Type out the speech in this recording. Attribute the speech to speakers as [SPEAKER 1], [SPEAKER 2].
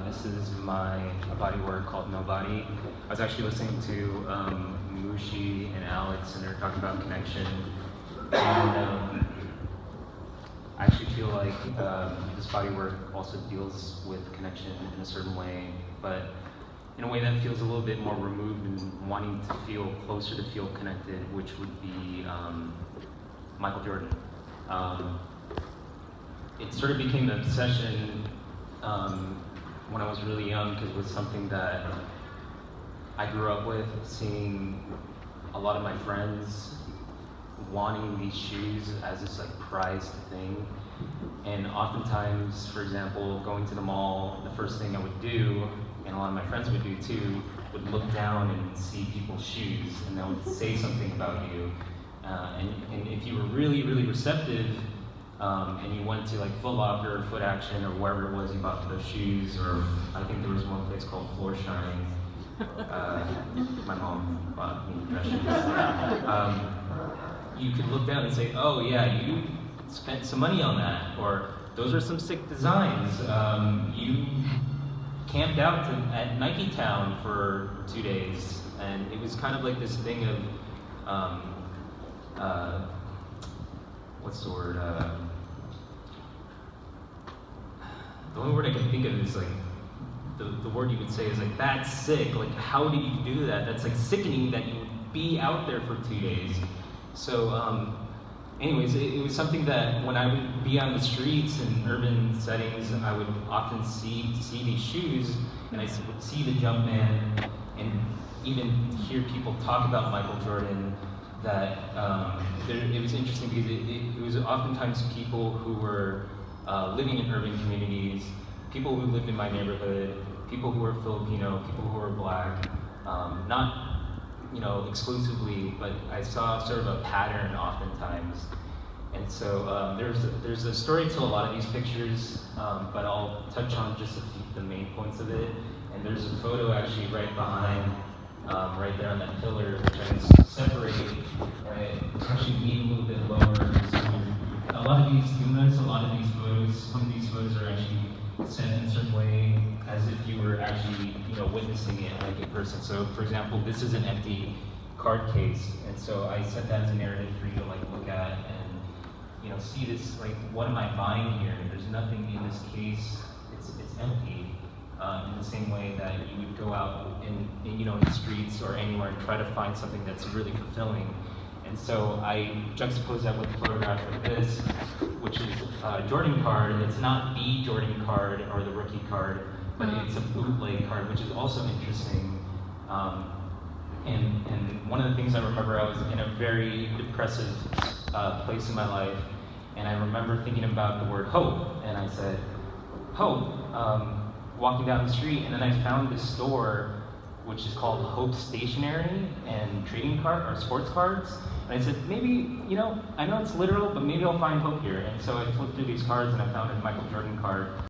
[SPEAKER 1] This is my body work called Nobody. I was actually listening to Mushi and Alex, and they're talking about connection. And I actually feel like this body work also deals with connection in a certain way, but in a way that feels a little bit more removed and wanting to feel closer, to feel connected, which would be Michael Jordan. It sort of became an obsession when I was really young, because it was something that I grew up with, seeing a lot of my friends wanting these shoes as this like prized thing. And oftentimes, for example, going to the mall, the first thing I would do, and a lot of my friends would do too, would look down and see people's shoes, and they would say something about you. And if you were really, really receptive, and you went to like Foot Locker or Foot Action or wherever it was you bought those shoes, or I think there was one place called Floor Shine. My mom bought me dress shoes. You could look down and say, oh yeah, you spent some money on that, or those are some sick designs. You camped out at Nike Town for 2 days, and it was kind of like this thing of, what's the word? The only word I can think of is like, the word you would say is like, that's sick. Like, how did you do that? That's like sickening that you would be out there for 2 days. So, anyways, it was something that when I would be on the streets in urban settings, I would often see these shoes, and I would see the Jumpman, and even hear people talk about Michael Jordan. That it was interesting because it was oftentimes people who were living in urban communities, people who lived in my neighborhood, people who were Filipino, people who were Black, not exclusively, but I saw sort of a pattern oftentimes. And so there's a story to a lot of these pictures, but I'll touch on just the main points of it. And there's a photo actually right behind, right there on that pillar, which I can separate, right? Actually need a little bit lower. So a lot of these, you'll notice a lot of these photos, some of these photos are actually set in a certain way, as if you were actually, witnessing it like in person. So, for example, this is an empty card case, and so I set that as a narrative for you to like look at and see this, like, what am I buying here? There's nothing in this case. It's empty. In the same way that you would go out in the streets or anywhere and try to find something that's really fulfilling. And so I juxtapose that with a photograph like this, which is a Jordan card. It's not the Jordan card or the rookie card, but it's a bootleg card, which is also interesting. And one of the things I remember, I was in a very depressive place in my life, and I remember thinking about the word hope, and I said, hope, walking down the street, and then I found this store which is called Hope Stationery and Trading Card or Sports Cards. And I said, maybe, I know it's literal, but maybe I'll find hope here. And so I flipped through these cards and I found a Michael Jordan card.